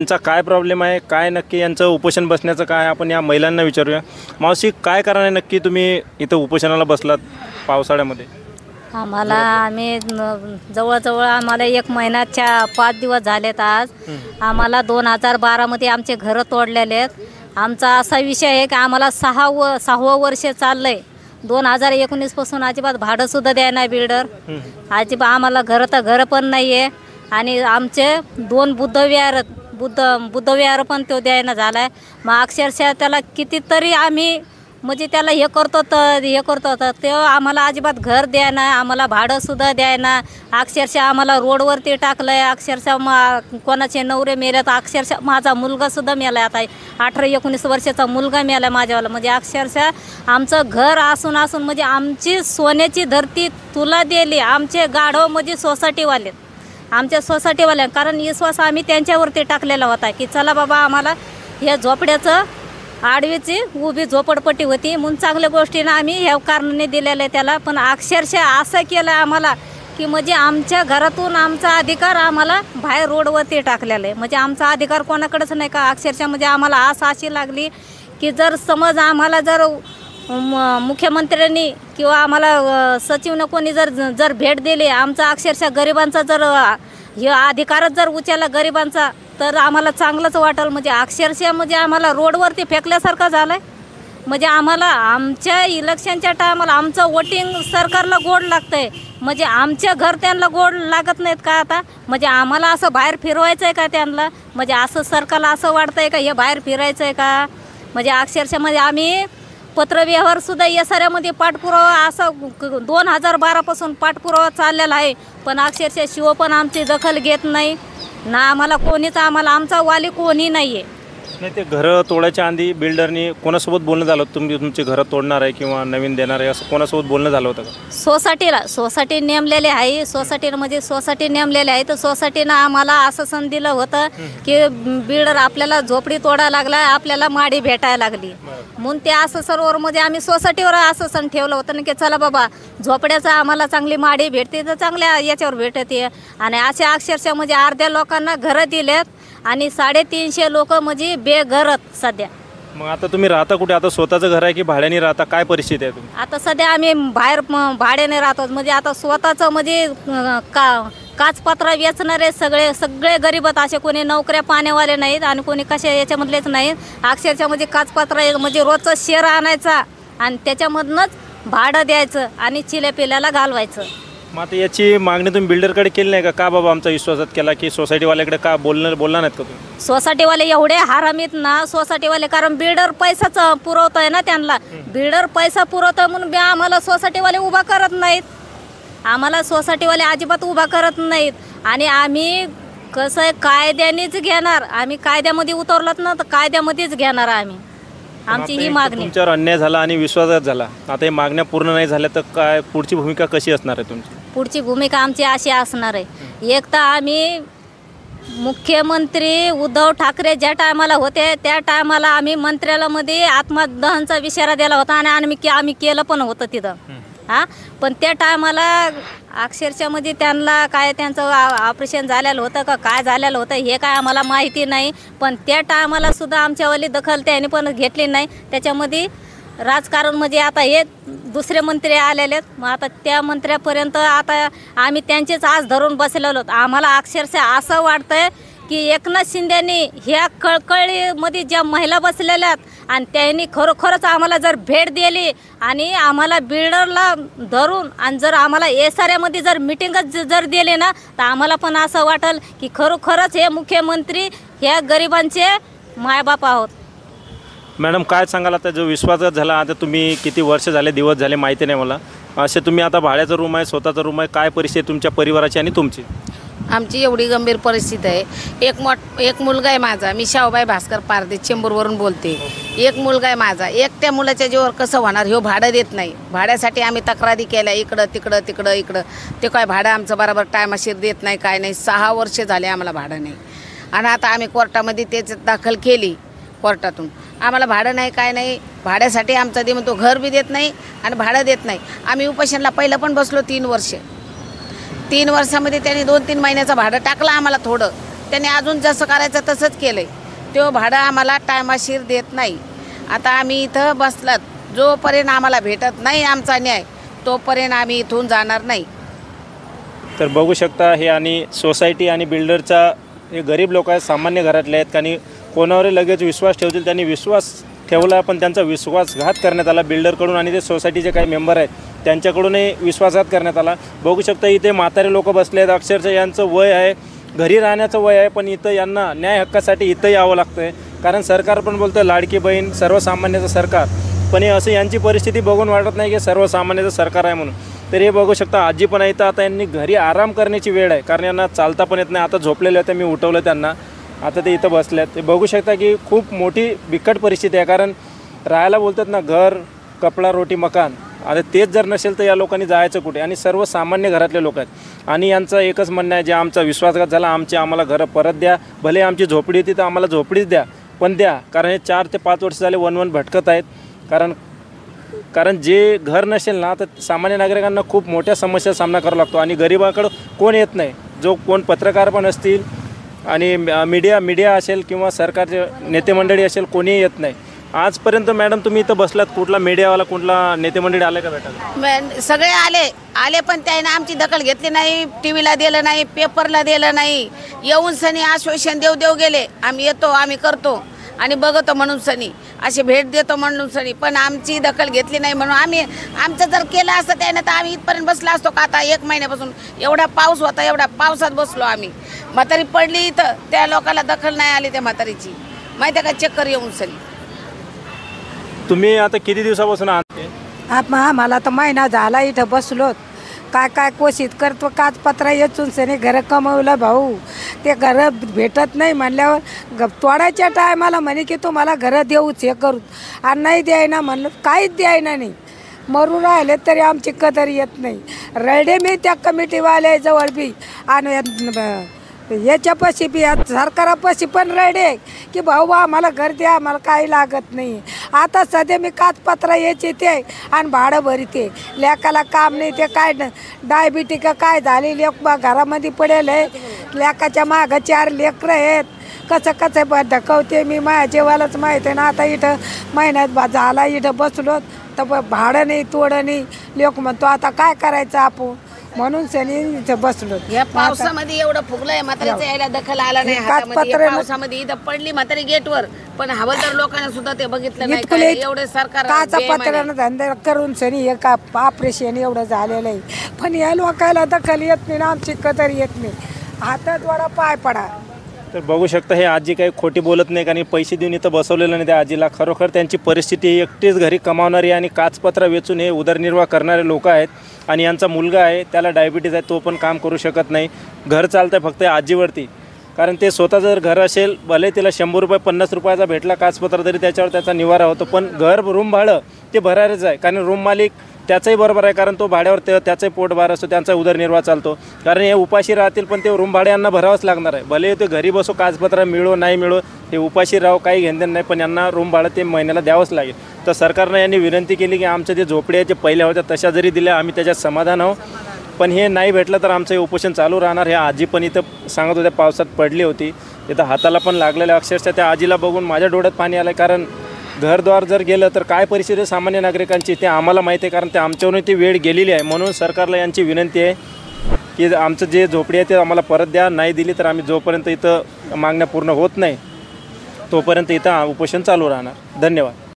यांचा काय प्रॉब्लेम आहे, काय नक्की यांचं उपोषण बसण्याचं काय आपण या महिलांना विचारूया. मावशी, काय कारण आहे नक्की तुम्ही इथं उपोषणाला बसलात पावसाळ्यामध्ये? आम्ही जवळजवळ आम्हाला 1 महिन्याच्या 5 दिवस झालेत. आज आम्हाला 2012मध्ये आमचे घरं तोडलेले आहेत. आमचा असा विषय आहे की आम्हाला 6वं वर्ष चाललं आहे. 2019पासून अजिबात भाडंसुद्धा द्याय नाही बिल्डर. अजिबात आम्हाला घरं पण नाही आहे. आणि आमचे 2 बुद्धविहार पण तो द्यायला झाला आहे. मग अक्षरशः त्याला कितीतरी आम्ही म्हणजे त्याला हे करतो तर ते आम्हाला अजिबात घर द्यायना, आम्हाला भाडंसुद्धा द्यायना. अक्षरशः आम्हाला रोडवरती टाकलं आहे. अक्षरशः कोणाचे नवरे मेले तर अक्षरशः माझा मुलगासुद्धा मेला आहे. आता 18-19 वर्षाचा मुलगा मेला आहे माझ्यावाला. म्हणजे अक्षरशः आमचं घर असून म्हणजे आमची सोन्याची धरती तुला दिली. आमचे गाढव म्हणजे सोसायटीवाले, आमच्या सोसायटीवाल्या, कारण विश्वास आम्ही त्यांच्यावरती टाकलेला होता की चला बाबा आम्हाला हे झोपड्याचं आडवीची उभी झोपडपट्टी होती म्हणून चांगल्या गोष्टीनं आम्ही ह्या कारणाने दिलेलं आहे त्याला. पण अक्षरशः असं केलं आम्हाला की म्हणजे आमच्या घरातून आमचा अधिकार आम्हाला बाहेर रोडवरती टाकलेला आहे. म्हणजे आमचा अधिकार कोणाकडेच नाही का. अक्षरशः म्हणजे आम्हाला आस अशी लागली की जर समज आम्हाला जर मुख्यमंत्र्यांनी किंवा आम्हाला सचिवनं कोणी जर भेट दिली, आमचा अक्षरशः गरिबांचा जर हे अधिकारच जर उचलला गरिबांचा तर आम्हाला चांगलंच वाटेल. म्हणजे अक्षरशः म्हणजे आम्हाला रोडवरती फेकल्यासारखं झालं आहे. म्हणजे आम्हाला आमच्या इलेक्शनच्या टायमाला आमचं वोटिंग सरकारला गोड लागतं आहे. म्हणजे आमच्या घर त्यांना गोड लागत नाहीत का आता. म्हणजे आम्हाला असं बाहेर फिरवायचं आहे का त्यांना. म्हणजे असं सरकारला असं वाटतं आहे का हे बाहेर फिरायचं आहे का. म्हणजे अक्षरशः म्हणजे आम्ही पत्रव्यवहारसुद्धा या साऱ्यामध्ये पाठपुरावा असं 2012पासून पाठपुरावा चाललेला आहे. पण अक्षरशः शिव पण आमची दखल घेत नाही ना. आम्हाला आमचा वाली कोणी नाही आहे. नाही, ते घरं तोडायच्या आधी बिल्डरनी कोणासोबत बोलणं झालं होतं? तुमची घरं तोडणार आहे किंवा नवीन देणार आहे असं कोणासोबत बोलणं झालं होतं का? सोसायटी नेमलेले आहे. सोसायटी नेमलेले आहे. तर सोसायटीनं आम्हाला आश्वासन दिलं होतं की बिल्डर आपल्याला झोपडी तोडायला लागला, आपल्याला माडी भेटायला लागली म्हणून ते आश्वासनवर म्हणजे आम्ही सोसायटीवर आश्वासन ठेवलं होतं ना की चला बाबा झोपड्याचं आम्हाला चांगली माडी भेटते तर चांगल्या याच्यावर भेटते. आणि अशा अक्षरशः म्हणजे अर्ध्या लोकांना घरं दिलेत आणि 350 लोक म्हणजे बेघरत सध्या. मग आता तुम्ही राहता कुठे? आता स्वतःचं घर आहे की भाड्याने राहता? काय परिस्थिती आहे तुम्ही? आता सध्या आम्ही बाहेर भाड्याने राहतो. म्हणजे आता स्वतःचं म्हणजे काचपत्रा वेचणारे सगळे गरीबात, असे कोणी नोकऱ्या पाण्यावाले नाहीत आणि कोणी कशा याच्यामधलेच नाहीत. अक्षरशः म्हणजे काचपत्रा म्हणजे रोजचं शेर आणायचा आणि त्याच्यामधनंच भाडं द्यायचं आणि चिल्यापिल्याला घालवायचं. मग आता याची मागणी तुम्ही बिल्डरकडे केली नाही का बाबा आमचा विश्वासात केला की सोसायटीवाल्याकडे का बोलणार नाहीत का तुम्ही? सोसायटीवाले एवढे हरामीत ना सोसायटीवाले, कारण बिल्डर पैसाच पुरवत आहे ना त्यांना. बिल्डर पैसा पुरवतोय म्हणून आम्हाला सोसायटीवाले उभा करत नाहीत. आम्हाला सोसायटीवाले अजिबात उभा करत नाहीत. आणि आम्ही कसं आहे कायद्यानेच घेणार. आम्ही कायद्यामध्ये उतरलात ना तर कायद्यामध्येच घेणार आम्ही. आमची ही मागणी. तुमच्यावर अन्याय झाला आणि विश्वासघात झाला, आता हे मागण्या पूर्ण नाही झाल्या तर काय पुढची भूमिका कशी असणार आहे तुमची? पुढची भूमिका आमची अशी असणार आहे. एक तर आम्ही मुख्यमंत्री उद्धव ठाकरे ज्या टायमाला होते त्या टायमाला आम्ही मंत्र्यालयामध्ये आत्मदहनचा इशारा दिला होता आणि आम्ही केलं पण होतं तिथं. पण त्या टायमाला अक्षरशः म्हणजे त्यांना काय त्यांचं ऑपरेशन झालेलं होतं का काय झालेलं होतं हे काय आम्हाला माहिती नाही. पण त्या टायमाला सुद्धा आमच्यावाली दखल त्याने पण घेतली नाही. त्याच्यामध्ये राजकारण म्हणजे आता हे दुसरे मंत्री आलेले आहेत. मग आता त्या मंत्र्यापर्यंत आता आम्ही त्यांचेच आज धरून बसलेलो आहोत. आम्हाला अक्षरशः असं वाटतंय की एकनाथ शिंदेनी ह्या कळकळीमध्ये ज्या महिला बसलेल्या आहेत आणि त्यांनी खरोखरच आम्हाला जर भेट दिली आणि आम्हाला बिल्डरला धरून आणि जर आम्हाला एसाऱ्यामध्ये जर मिटिंगच जर दिली ना तर आम्हाला पण असं वाटेल की खरोखरच हे मुख्यमंत्री ह्या गरिबांचे मायबाप आहोत. मॅडम, काय सांगाल आता जो विश्वासघात झाला, आता तुम्ही किती वर्ष झाले दिवस झाले माहिती नाही मला, असे तुम्ही आता भाड्याचा रूम आहे स्वतःचा रूम आहे, काय परिस्थिती तुमच्या परिवाराची आणि तुमची? आमची एवढी गंभीर परिस्थिती आहे. एक मुलगा आहे माझा. मी शाहूबाई भास्कर पारदे चेंबूरवरून बोलते. एक मुलगा आहे माझा. त्या मुलाच्या जीवावर कसं होणार? ह्यो भाडं देत नाही. भाड्यासाठी आम्ही तक्रारी केल्या इकडं तिकडं. ते काय भाडं आमचं बरोबर टायमाशीर देत नाही काय नाही. 6 वर्ष झाले आम्हाला भाडं नाही. आणि आता आम्ही कोर्टामध्ये तेच दाखल केली. कोर्टातून आम्हाला भाडं नाही काय नाही. भाड्यासाठी आमचा दे म्हणतो, घर बी देत नाही आणि भाडं देत नाही. आम्ही उपोषणला पहिलं पण बसलो 3 वर्ष. 3 वर्षामध्ये त्यांनी 2-3 महिन्याचं भाडं टाकलं आम्हाला थोडं. त्यांनी अजून जसं करायचं तसंच केलं आहे. तो भाडं आम्हाला टायमाशीर देत नाही. आता आम्ही इथं बसलात, जोपर्यंत आम्हाला भेटत नाही आमचा न्याय तोपर्यंत आम्ही इथून जाणार नाही. तर बघू शकता हे आणि सोसायटी आणि बिल्डरचा हे गरीब लोक आहेत, सामान्य घरातले आहेत आणि कोणावर लगेच विश्वास ठेवतील. त्यांनी विश्वास ठेवला पण त्यांचा विश्वासघात करण्यात आला बिल्डरकडून आणि ते सोसायटीचे काही मेंबर आहेत त्यांच्याकडूनही विश्वासघात करण्यात आला. बघू शकता इथे म्हातारे लोक बसले आहेत, अक्षरशः यांचं वय आहे, घरी राहण्याचं वय आहे, पण इथं यांना न्याय हक्कासाठी इथं यावं लागतं आहे. कारण सरकार पण बोलतं लाडकी बहीण सर्वसामान्याचं सरकार, पण हे असं यांची परिस्थिती बघून वाटत नाही की सर्वसामान्याचं सरकार आहे म्हणून. तर हे बघू शकता आजी पण इथं आता यांनी घरी आराम करण्याची वेळ आहे, कारण यांना चालता पण येत नाही. आता झोपलेले होते, मी उठवलं त्यांना, आता ते इथं बसले आहेत. ते बघू शकता की खूप मोठी बिकट परिस्थिती आहे, कारण राहायला बोलतात ना घर कपडा रोटी मकान, आता तेच जर नसेल तर या लोकांनी जायचं कुठे. आणि सर्वसामान्य घरातले लोक आहेत आणि यांचं एकच म्हणणं आहे, जे आमचा विश्वासघात झाला आम्हाला घरं परत द्या, भले आमची झोपडी होती तर आम्हाला झोपडीच द्या पण द्या. कारण हे 4 ते 5 वर्ष झाले वन भटकत आहेत. कारण जे घर नसेल ना तर सामान्य नागरिकांना खूप मोठ्या समस्या सामना करावा लागतो आणि गरिबाकडं कोण येत नाही. जो कोण पत्रकार पण असतील आणि मीडिया असेल किंवा सरकारचे नेते मंडळी असेल कोणीही येत नाही. आजपर्यंत मॅडम तुम्ही इथं बसलात, कुठला मीडियावाला कुठला नेते मंडळी आले का भेटायला? सगळे आले पण त्याने आमची दखल घेतली नाही. टी व्हीला दिलं नाही, पेपरला दिलं नाही. येऊन सनी आश्वासन देव गेले, आम्ही येतो आम्ही करतो आणि बघतो म्हणून सनी अशी भेट देतो म्हणून सनी, पण आमची दखल घेतली नाही. म्हणून आमचं जर केलं असतं त्याने तर आम्ही इथपर्यंत बसला असतो का. आता 1 महिन्यापासून एवढा पाऊस होता, एवढ्या पावसात बसलो आम्ही. म्हातारी पडली इथं, त्या लोकांना दखल नाही आली त्या म्हातारीची, माहिती आहे का. चक्कर येऊन सनी. तुम्ही आता किती दिवसापासून आहात? आम्हाला तर महिना झाला इथं बसलोत. काय कोशिश करतो, काचपत्रा येचून सनी घरं कमवलं भाऊ. ते घरं भेटत नाही म्हणल्यावर तोडायच्या टायमाला म्हणे की तुम्हाला घरं देऊच हे करू, आणि नाही द्यायना म्हणलं, काहीच द्यायना नाही. मरून राहिले तरी आमची कदर येत नाही. रडे मी त्या कमिटीवाल्याजवळ बी आणि याच्यापाशी बी सरकारापाशी पण रडे की भाऊ आम्हाला घर द्या, आम्हाला काही लागत नाही. आता सध्या मी काचपत्रा यायचे ते आणि भाडं भरते, लेकाला काम नाही. ते काय डायबिटी का काय झाली, लेक घरामध्ये पडेल आहे, लेकाच्या मागं 4 लेकरं आहेत. कसं ढकवते मी, माझ्या जेवायलाच माहीत आहे ना. आता इथं महिन्यात झाला इथं बसलो तर भाडं नाही तोडं नाही. लोक म्हणतो आता काय करायचं आपण, म्हणून सनी इथं बसलो. या पावसामध्ये एवढं फुगलंय, म्हातारीचं यायला दखल आला नाही हातामध्ये. या पावसामध्ये इथं पडली म्हातारी गेटवर, पण हवालदार लोकांना सुद्धा ते बघितलं नाही. काय एवढे सरकार काचा पत्र्यानं धंदा करून सनी हे का ऑपरेशन एवढं झालेलं आहे, पण या लोकांना दखल येत नाही ना, आमची कदर येत नाही. हातात वडा पाय पडा. तर बघू शकता हे आजी काही खोटी बोलत नाही, कारण पैसे देऊन इथं बसवलेलं नाही त्या आजीला. खरोखर त्यांची परिस्थिती एकटीच घरी कमावणारी आणि काचपत्रा वेचून हे उदरनिर्वाह करणारे लोक आहेत. आणि यांचा मुलगा आहे, त्याला डायबिटीज आहे, तो पण काम करू शकत नाही. घर चालतं आहे फक्त आजीवरती, कारण ते स्वतः जर घर असेल भले तिला 100 रुपये 50 रुपयाचा भेटला काचपत्र तरी त्याच्यावर त्याचा निवारा होतो, पण घर रूम भाडं ते भरायलाच आहे. कारण रूम मालिक त्याचंही बरोबर आहे, कारण तो भाड्यावर त्याचंही पोटभार असतो, त्यांचा उदरनिर्वाह चालतो. कारण हे उपाशी राहतील पण ते रूम भाडे यांना भरावंच लागणार आहे. भले ते घरी बसो, काचपत्र मिळो नाही मिळो, हे उपाशी राहो काही घेणदेण नाही, पण यांना रूम भाडं ते महिन्याला द्यावंच लागेल. तर सरकारनं यांनी विनंती केली की आमच्या जे झोपड्या जे पहिल्या होत्या तशा जरी दिल्या आम्ही त्याच्यात समाधान आहो, पण हे नाही भेटलं तर आमचं हे उपोषण चालू राहणार. हे आजी पण इथं सांगत होत्या पावसात पडली होती, इथं हाताला पण लागलेलं. अक्षरशः त्या आजीला बघून माझ्या डोळ्यात पाणी आलं, कारण घरद्वार जर गेलं तर काय परिस्थिती सामान्य नागरिकांची ते आम्हाला माहिती आहे, कारण ते आमच्यावरून ती वेळ गेलेली आहे. म्हणून सरकारला यांची विनंती आहे की आमचं जे झोपडी आहे ते आम्हाला परत द्या. नाही दिली तर आम्ही जोपर्यंत इथं मागण्या पूर्ण होत नाही तोपर्यंत इथं उपोषण चालू राहणार. धन्यवाद.